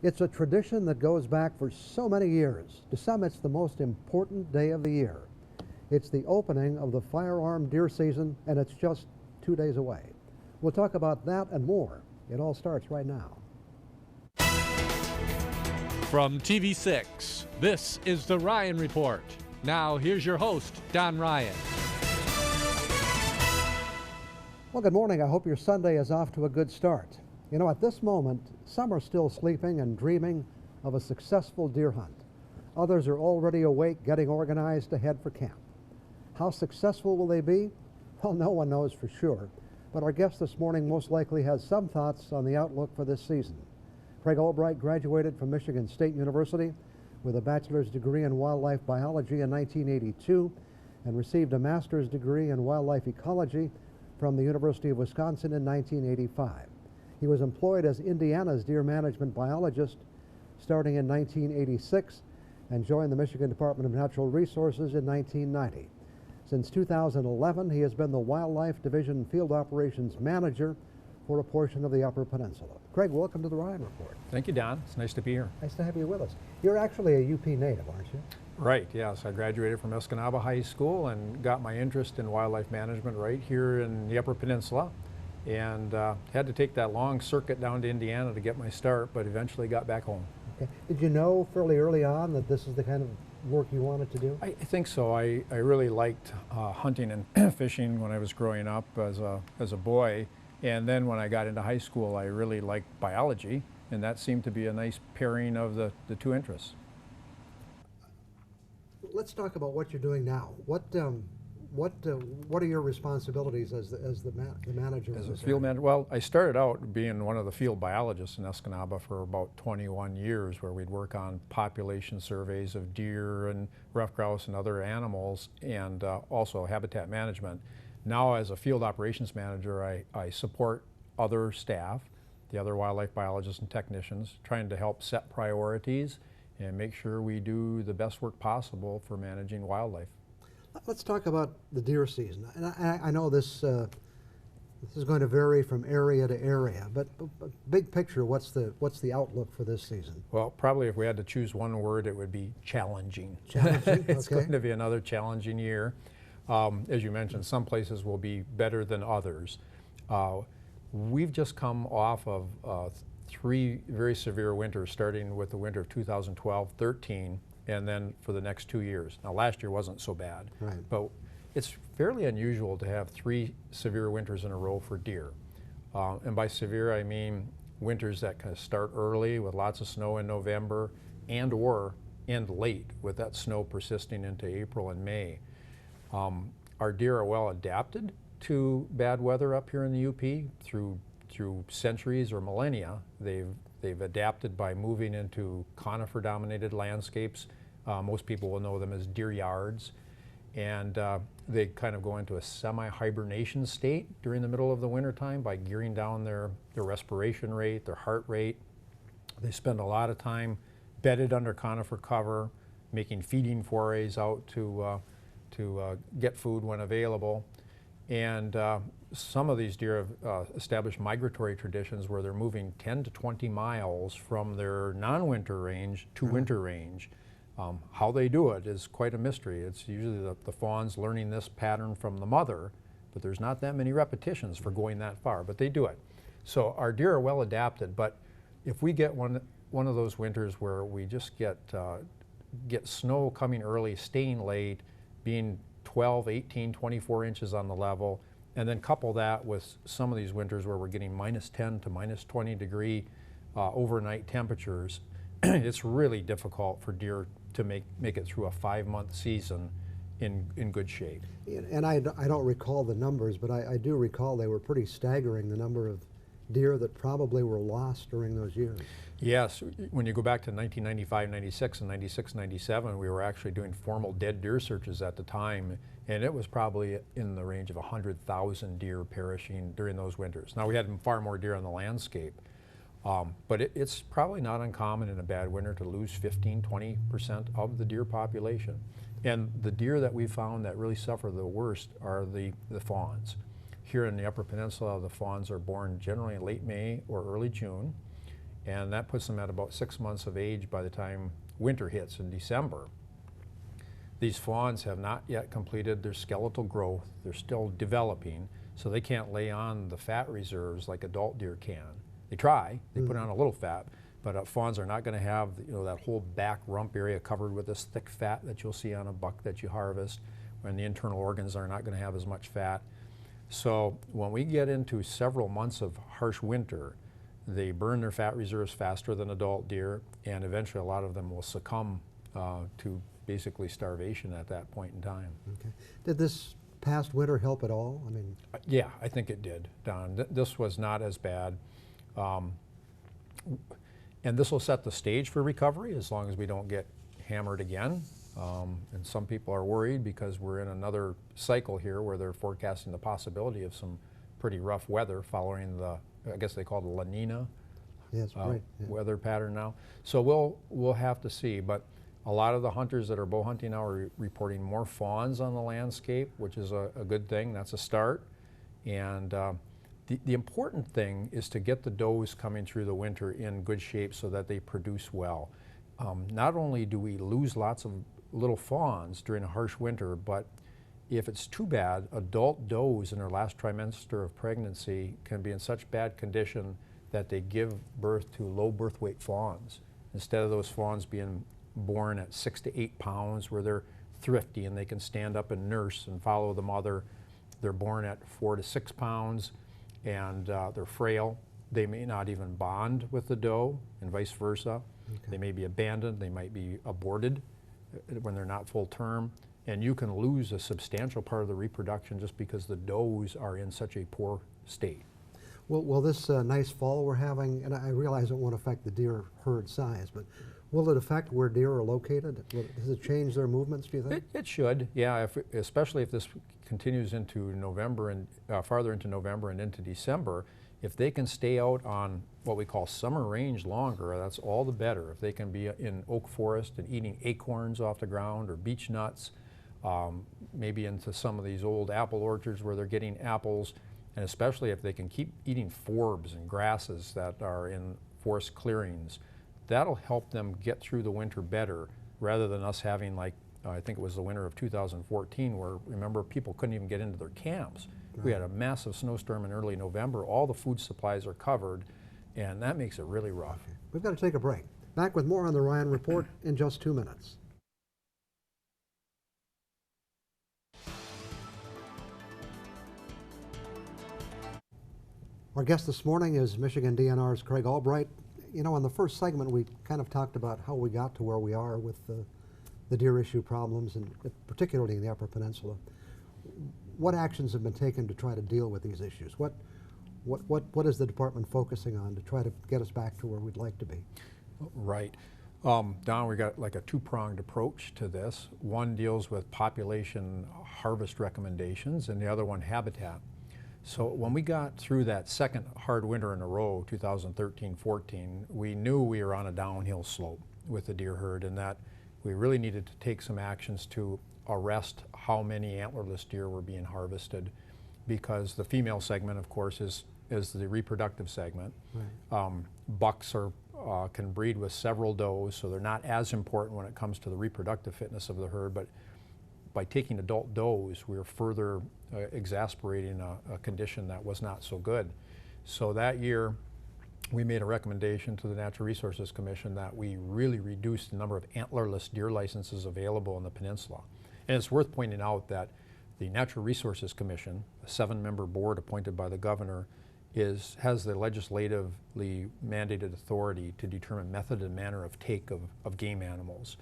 It's a tradition that goes back for so many years. To some, it's the most important day of the year. It's the opening of the firearm deer season, and it's just 2 days away. We'll talk about that and more. It all starts right now. From TV6, this is the Ryan Report. Now, here's your host, Don Ryan. Well, good morning. I hope your Sunday is off to a good start. You know, at this moment, some are still sleeping and dreaming of a successful deer hunt. Others are already awake, getting organized to head for camp. How successful will they be? Well, no one knows for sure, but our guest this morning most likely has some thoughts on the outlook for this season. Craig Albright graduated from Michigan State University with a bachelor's degree in wildlife biology in 1982 and received a master's degree in wildlife ecology from the University of Wisconsin in 1985. He was employed as Indiana's deer management biologist starting in 1986 and joined the Michigan Department of Natural Resources in 1990. Since 2011, he has been the Wildlife Division Field Operations Manager for a portion of the Upper Peninsula. Craig, welcome to the Ryan Report. Thank you, Don. It's nice to be here. Nice to have you with us. You're actually a UP native, aren't you? Right, yes. I graduated from Escanaba High School and got my interest in wildlife management right here in the Upper Peninsula, and had to take that long circuit down to Indiana to get my start, but eventually got back home. Okay. Did you know fairly early on that this is the kind of work you wanted to do? I think so. I really liked hunting and fishing when I was growing up as a boy. And then when I got into high school, I really liked biology, and that seemed to be a nice pairing of the two interests. Let's talk about what you're doing now. What are your responsibilities as the manager? As a field manager, well, I started out being one of the field biologists in Escanaba for about 21 years, where we'd work on population surveys of deer and ruffed grouse and other animals, and also habitat management. Now, as a field operations manager, I support other staff, the other wildlife biologists and technicians, trying to help set priorities and make sure we do the best work possible for managing wildlife. Let's talk about the deer season. And I know this is going to vary from area to area, but big picture, what's the outlook for this season? Well, probably if we had to choose one word, it would be challenging. Challenging. It's Okay. going to be another challenging year. As you mentioned, some places will be better than others. We've just come off of 3 very severe winters, starting with the winter of 2012-13, and then for the next 2 years. Now, last year wasn't so bad, right, but it's fairly unusual to have 3 severe winters in a row for deer. And by severe, I mean winters that kind of start early with lots of snow in November or end late with that snow persisting into April and May. Our deer are well adapted to bad weather up here in the UP through centuries or millennia. They've adapted by moving into conifer-dominated landscapes. Most people will know them as deer yards, and they kind of go into a semi-hibernation state during the middle of the wintertime by gearing down their respiration rate, their heart rate. They spend a lot of time bedded under conifer cover, making feeding forays out to get food when available. And some of these deer have established migratory traditions where they're moving 10 to 20 miles from their non-winter range to winter range. How they do it is quite a mystery. It's usually the fawns learning this pattern from the mother, but there's not that many repetitions for going that far, but they do it. So our deer are well adapted, but if we get one of those winters where we just get snow coming early, staying late, being 12, 18, 24 inches on the level, and then couple that with some of these winters where we're getting -10 to -20 degree overnight temperatures, it's really difficult for deer to make it through a 5-month season in good shape. And I don't recall the numbers, but I do recall they were pretty staggering, the number of deer that probably were lost during those years. Yes, when you go back to 1995, 96, and 96, 97, we were actually doing formal dead deer searches at the time, and it was probably in the range of 100,000 deer perishing during those winters. Now, we had far more deer on the landscape, but it's probably not uncommon in a bad winter to lose 15, 20% of the deer population. And the deer that we found that really suffer the worst are the fawns. Here in the Upper Peninsula, the fawns are born generally in late May or early June, and that puts them at about 6 months of age by the time winter hits in December. These fawns have not yet completed their skeletal growth. They're still developing, so they can't lay on the fat reserves like adult deer can. They try, they put on a little fat, but fawns are not going to have that whole back rump area covered with this thick fat that you'll see on a buck that you harvest, when the internal organs are not going to have as much fat. So when we get into several months of harsh winter, they burn their fat reserves faster than adult deer, and eventually a lot of them will succumb to basically starvation at that point in time. Okay. Did this past winter help at all? I mean, yeah, I think it did, Don. This was not as bad. And this will set the stage for recovery as long as we don't get hammered again. And some people are worried because we're in another cycle here where they're forecasting the possibility of some pretty rough weather following the, I guess they call it the La Nina weather pattern now. So we'll have to see. But a lot of the hunters that are bow hunting now are reporting more fawns on the landscape, which is a good thing. That's a start. And the important thing is to get the does coming through the winter in good shape so that they produce well. Not only do we lose lots of little fawns during a harsh winter, but if it's too bad, adult does in their last trimester of pregnancy can be in such bad condition that they give birth to low birth weight fawns. Instead of those fawns being born at 6 to 8 pounds where they're thrifty and they can stand up and nurse and follow the mother, they're born at 4 to 6 pounds and they're frail. They may not even bond with the doe and vice versa. Okay. They may be abandoned, they might be aborted when they're not full term, and you can lose a substantial part of the reproduction just because the does are in such a poor state. Well, this nice fall we're having, and I realize it won't affect the deer herd size, but will it affect where deer are located? Does it change their movements, do you think? It should, yeah, especially if this continues into November and farther into November and into December. If they can stay out on what we call summer range longer, that's all the better. If they can be in oak forest and eating acorns off the ground or beech nuts, maybe into some of these old apple orchards where they're getting apples, and especially if they can keep eating forbs and grasses that are in forest clearings, that'll help them get through the winter better rather than us having, like, I think it was the winter of 2014 where, remember, people couldn't even get into their camps. Right. We had a massive snowstorm in early November. All the food supplies are covered, and that makes it really rough. Okay. We've got to take a break. Back with more on the Ryan Report in just 2 minutes. Our guest this morning is Michigan DNR's Craig Albright. You know, in the first segment, we kind of talked about how we got to where we are with the deer issue problems, and particularly in the Upper Peninsula. What actions have been taken to try to deal with these issues? What is the department focusing on to try to get us back to where we'd like to be? Right. Don, we got like a two-pronged approach to this. One deals with population harvest recommendations, and the other one habitat. So when we got through that second hard winter in a row, 2013-14, we knew we were on a downhill slope with the deer herd, and that we really needed to take some actions to arrest how many antlerless deer were being harvested, because the female segment, of course, is the reproductive segment. Right. Bucks can breed with several does, so they're not as important when it comes to the reproductive fitness of the herd, but by taking adult does, we were further exacerbating a condition that was not so good. So that year, we made a recommendation to the Natural Resources Commission that we really reduce the number of antlerless deer licenses available in the peninsula. And it's worth pointing out that the Natural Resources Commission, a 7-member board appointed by the governor, has the legislatively mandated authority to determine method and manner of take of game animals.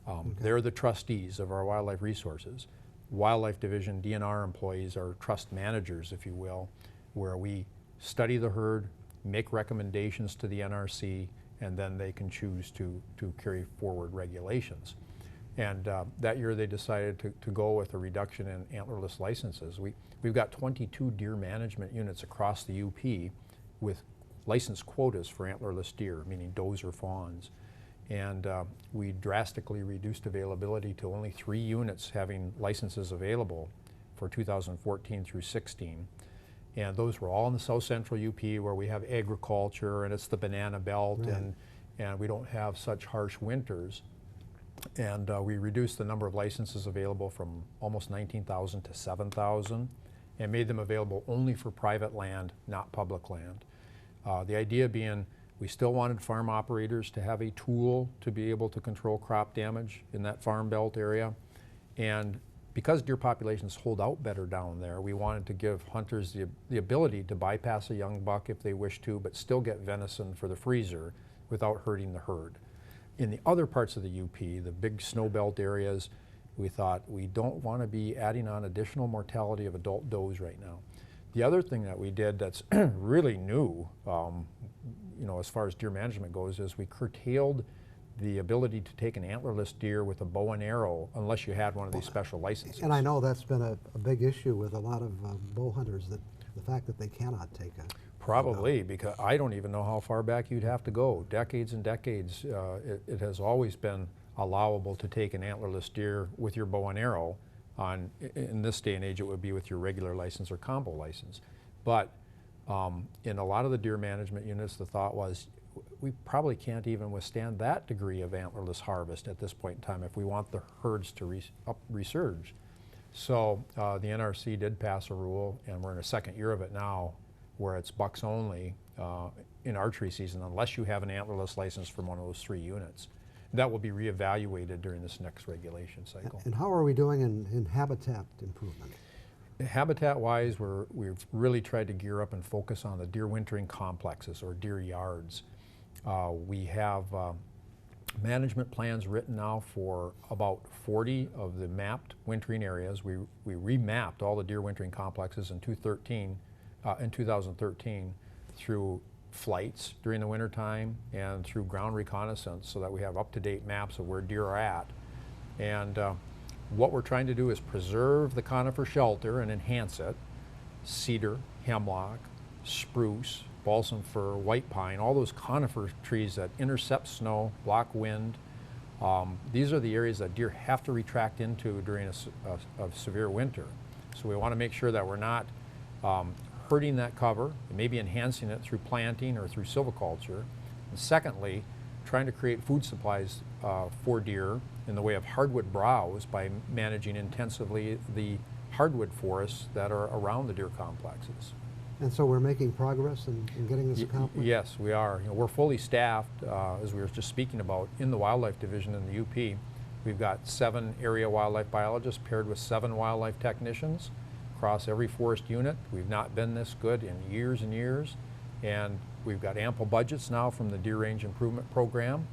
Okay. They're the trustees of our wildlife resources. Wildlife Division DNR employees are trust managers, if you will, where we study the herd, make recommendations to the NRC, and then they can choose to carry forward regulations. And that year they decided to go with a reduction in antlerless licenses. We've got 22 deer management units across the UP with license quotas for antlerless deer, meaning does or fawns. And we drastically reduced availability to only 3 units having licenses available for 2014 through 16. And those were all in the south central UP where we have agriculture and it's the banana belt, Right. and we don't have such harsh winters. And we reduced the number of licenses available from almost 19,000 to 7,000 and made them available only for private land, not public land. The idea being we still wanted farm operators to have a tool to be able to control crop damage in that farm belt area. And because deer populations hold out better down there, we wanted to give hunters the ability to bypass a young buck if they wish to, but still get venison for the freezer without hurting the herd. In the other parts of the UP, the big snow belt areas, we thought we don't want to be adding on additional mortality of adult does right now. The other thing that we did that's really new, as far as deer management goes, is we curtailed the ability to take an antlerless deer with a bow and arrow unless you had one of these special licenses. And I know that's been a big issue with a lot of bow hunters, that the fact that they cannot take a... Probably, because I don't even know how far back you'd have to go. Decades and decades, it has always been allowable to take an antlerless deer with your bow and arrow. In this day and age, it would be with your regular license or combo license. But in a lot of the deer management units, the thought was, we probably can't even withstand that degree of antlerless harvest at this point in time if we want the herds to resurge. So the NRC did pass a rule, and we're in a second year of it now, where it's bucks only in archery season unless you have an antlerless license from one of those 3 units. That will be reevaluated during this next regulation cycle. And how are we doing in habitat improvement? Habitat-wise, we've really tried to gear up and focus on the deer wintering complexes or deer yards. We have management plans written now for about 40 of the mapped wintering areas. We remapped all the deer wintering complexes in 2013 through flights during the wintertime and through ground reconnaissance so that we have up-to-date maps of where deer are at. And what we're trying to do is preserve the conifer shelter and enhance it. Cedar, hemlock, spruce, balsam fir, white pine, all those conifer trees that intercept snow, block wind. These are the areas that deer have to retract into during a severe winter. So we want to make sure that we're not hurting that cover, maybe enhancing it through planting or through silviculture. And secondly, trying to create food supplies for deer in the way of hardwood browse by managing intensively the hardwood forests that are around the deer complexes. And so we're making progress in getting this accomplished? Yes, we are. We're fully staffed, as we were just speaking about, in the wildlife division in the UP. We've got 7 area wildlife biologists paired with 7 wildlife technicians across every forest unit. We've not been this good in years and years. And we've got ample budgets now from the Deer Range Improvement Program.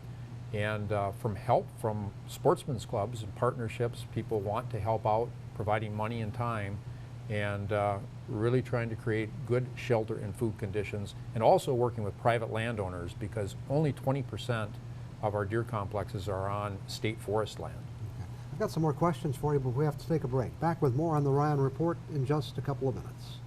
And from help from sportsmen's clubs and partnerships, people want to help out, providing money and time, and really trying to create good shelter and food conditions, and also working with private landowners, because only 20% of our deer complexes are on state forest land. Okay. I've got some more questions for you, but we have to take a break. Back with more on the Ryan Report in just a couple of minutes.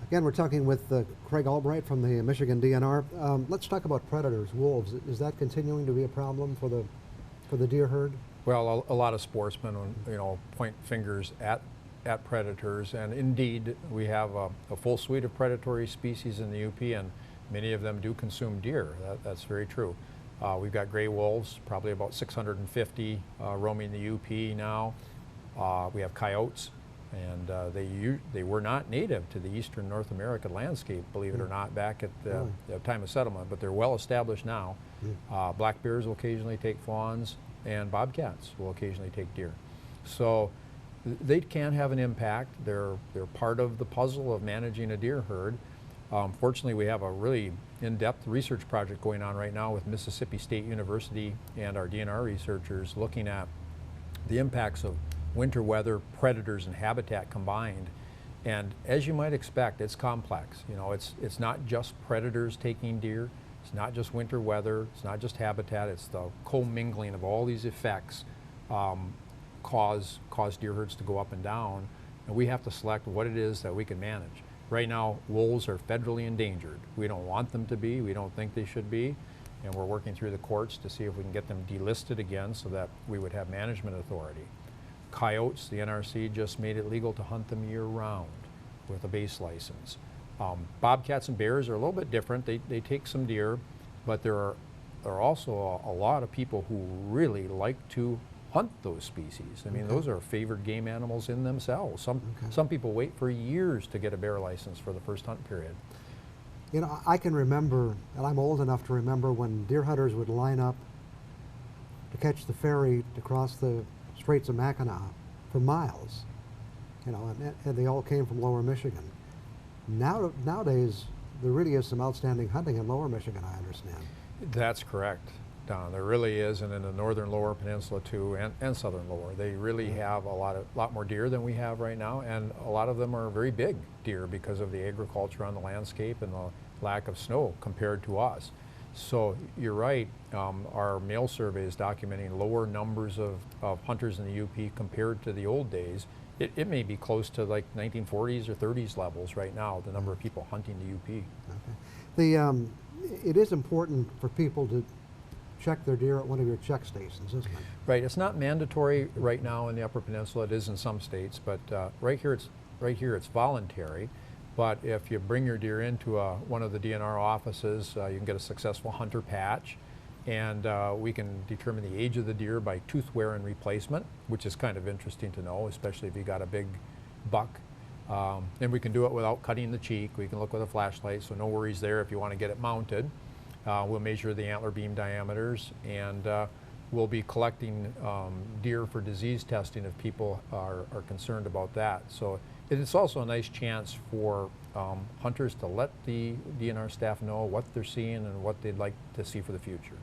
Again, we're talking with Craig Albright from the Michigan DNR. Let's talk about predators, wolves. Is that continuing to be a problem for the deer herd? Well, a lot of sportsmen, point fingers at predators, and indeed we have a full suite of predatory species in the UP, and many of them do consume deer. That's very true. We've got gray wolves, probably about 650 roaming the UP now. We have coyotes. And they were not native to the eastern North American landscape, believe it or not, back at the time of settlement, but they're well established now. Black bears will occasionally take fawns, and bobcats will occasionally take deer. So they can have an impact. They're part of the puzzle of managing a deer herd. Fortunately, we have a really in-depth research project going on right now with Mississippi State University and our DNR researchers looking at the impacts of winter weather, predators, and habitat combined. And as you might expect, it's complex. It's not just predators taking deer, it's not just winter weather, it's not just habitat, it's the commingling of all these effects cause deer herds to go up and down, and we have to select what it is that we can manage. Right now, wolves are federally endangered. We don't want them to be, we don't think they should be, and we're working through the courts to see if we can get them delisted again so that we would have management authority. Coyotes, the NRC just made it legal to hunt them year-round with a base license. Bobcats and bears are a little bit different. They take some deer, but there are also a lot of people who really like to hunt those species. I mean, those are favored game animals in themselves. Some people wait for years to get a bear license for the first hunt period. You know, I can remember, and I'm old enough to remember, when deer hunters would line up to catch the ferry to cross the Straits of Mackinac for miles, you know, and they all came from Lower Michigan. Nowadays, there really is some outstanding hunting in Lower Michigan, I understand. That's correct, Don. There really is, and in the northern Lower Peninsula too, and southern Lower. They really have a lot more deer than we have right now, and a lot of them are very big deer because of the agriculture on the landscape and the lack of snow compared to us. So you're right, our mail survey is documenting lower numbers of hunters in the UP compared to the old days. It may be close to like 1940s or 30s levels right now, the number of people hunting the UP. Okay. It is important for people to check their deer at one of your check stations, isn't it? Right. It's not mandatory right now in the Upper Peninsula. It is in some states, but right here it's voluntary. But if you bring your deer into one of the DNR offices, you can get a successful hunter patch, and we can determine the age of the deer by tooth wear and replacement, which is kind of interesting to know, especially if you got a big buck. And we can do it without cutting the cheek. We can look with a flashlight, so no worries there if you want to get it mounted. We'll measure the antler beam diameters, and we'll be collecting deer for disease testing if people are concerned about that. So it's also a nice chance for hunters to let the DNR staff know what they're seeing and what they'd like to see for the future.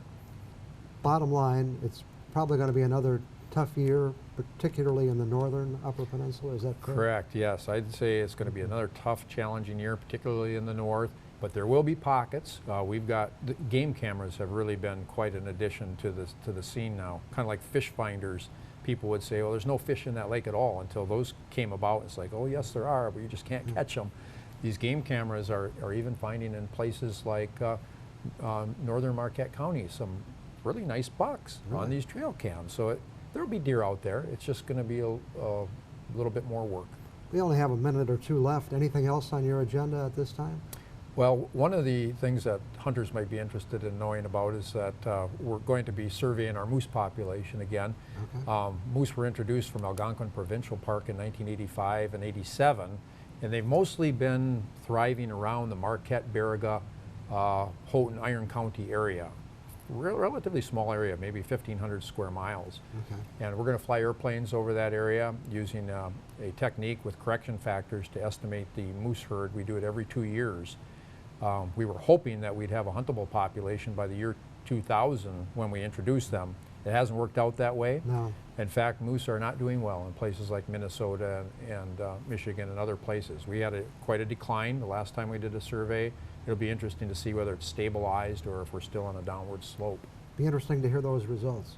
Bottom line, it's probably going to be another tough year, particularly in the northern Upper Peninsula, is that correct? Correct, yes. I'd say it's going to be another tough, challenging year, particularly in the north, but there will be pockets. We've got, the game cameras have really been quite an addition to the scene now, kind of like fish finders. People would say, well, there's no fish in that lake at all, until those came about. It's like, oh yes there are, but you just can't catch them. These game cameras are even finding in places like northern Marquette County some really nice bucks on these trail cams. So there'll be deer out there. It's just going to be a little bit more work. We only have a minute or two left. Anything else on your agenda at this time? Well, one of the things that hunters might be interested in knowing about is that we're going to be surveying our moose population again. Okay. Moose were introduced from Algonquin Provincial Park in 1985 and 87, and they've mostly been thriving around the Marquette, Baraga, Houghton, Iron County area. Relatively small area, maybe 1,500 square miles. Okay. And we're going to fly airplanes over that area using a technique with correction factors to estimate the moose herd. We do it every 2 years. We were hoping that we'd have a huntable population by the year 2000 when we introduced them. It hasn't worked out that way. No. In fact, moose are not doing well in places like Minnesota and Michigan and other places. We had quite a decline the last time we did a survey. It'll be interesting to see whether it's stabilized or if we're still on a downward slope. Be interesting to hear those results.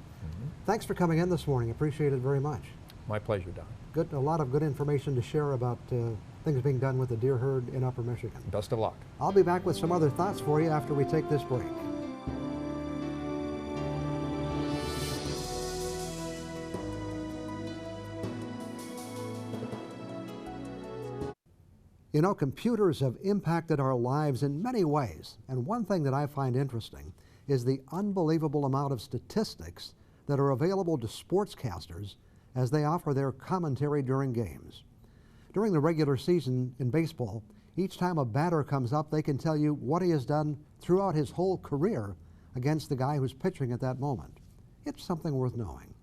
Thanks for coming in this morning. Appreciate it very much. My pleasure, Don. A lot of good information to share about things being done with the deer herd in Upper Michigan. Best of luck. I'll be back with some other thoughts for you after we take this break. You know, computers have impacted our lives in many ways, and one thing that I find interesting is the unbelievable amount of statistics that are available to sportscasters as they offer their commentary during games. During the regular season in baseball, each time a batter comes up, they can tell you what he has done throughout his whole career against the guy who's pitching at that moment. It's something worth knowing.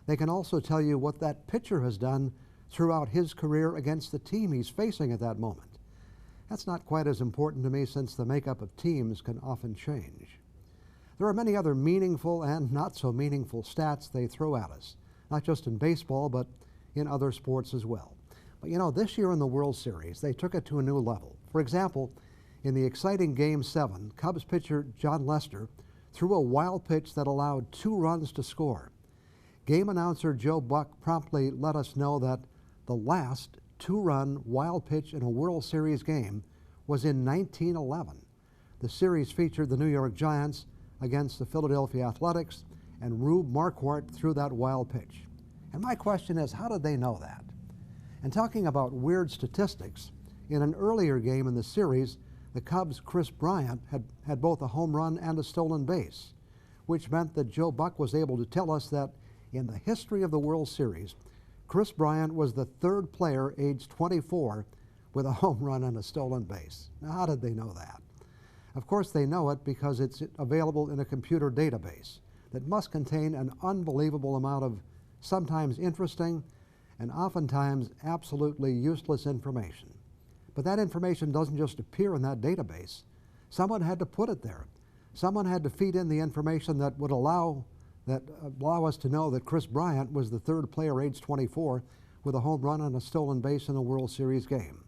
They can also tell you what that pitcher has done throughout his career against the team he's facing at that moment. That's not quite as important to me, since the makeup of teams can often change. There are many other meaningful and not so meaningful stats they throw at us, not just in baseball, but in other sports as well. But you know, this year in the World Series, they took it to a new level. For example, in the exciting Game 7, Cubs pitcher John Lester threw a wild pitch that allowed 2 runs to score. Game announcer Joe Buck promptly let us know that the last 2-run wild pitch in a World Series game was in 1911. The series featured the New York Giants against the Philadelphia Athletics, and Rube Marquardt threw that wild pitch. And my question is, how did they know that? And talking about weird statistics, in an earlier game in the series, the Cubs' Chris Bryant had both a home run and a stolen base, which meant that Joe Buck was able to tell us that in the history of the World Series, Chris Bryant was the third player aged 24 with a home run and a stolen base. Now, how did they know that? Of course, they know it because it's available in a computer database that must contain an unbelievable amount of sometimes interesting and oftentimes absolutely useless information. But that information doesn't just appear in that database. Someone had to put it there. Someone had to feed in the information that would allow us to know that Chris Bryant was the third player aged 24 with a home run and a stolen base in a World Series game.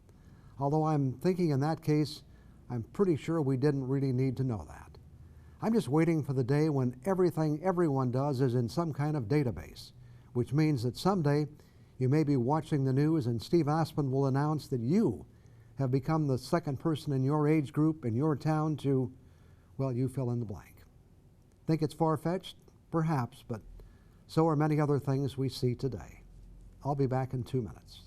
Although I'm thinking in that case, I'm pretty sure we didn't really need to know that. I'm just waiting for the day when everything everyone does is in some kind of database, which means that someday you may be watching the news and Steve Aspen will announce that you have become the second person in your age group in your town to, well, you fill in the blank. Think it's far-fetched? Perhaps, but so are many other things we see today. I'll be back in 2 minutes.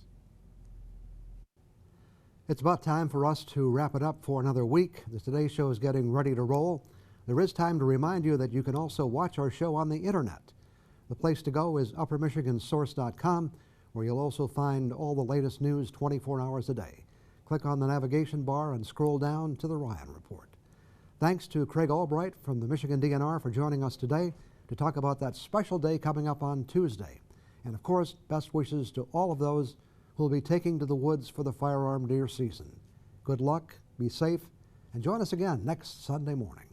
It's about time for us to wrap it up for another week. The Today Show is getting ready to roll. There is time to remind you that you can also watch our show on the internet. The place to go is uppermichigansource.com, where you'll also find all the latest news 24 hours a day. Click on the navigation bar and scroll down to the Ryan Report. Thanks to Craig Albright from the Michigan DNR for joining us today to talk about that special day coming up on Tuesday. And of course, best wishes to all of those who will be taking to the woods for the firearm deer season. Good luck, be safe, and join us again next Sunday morning.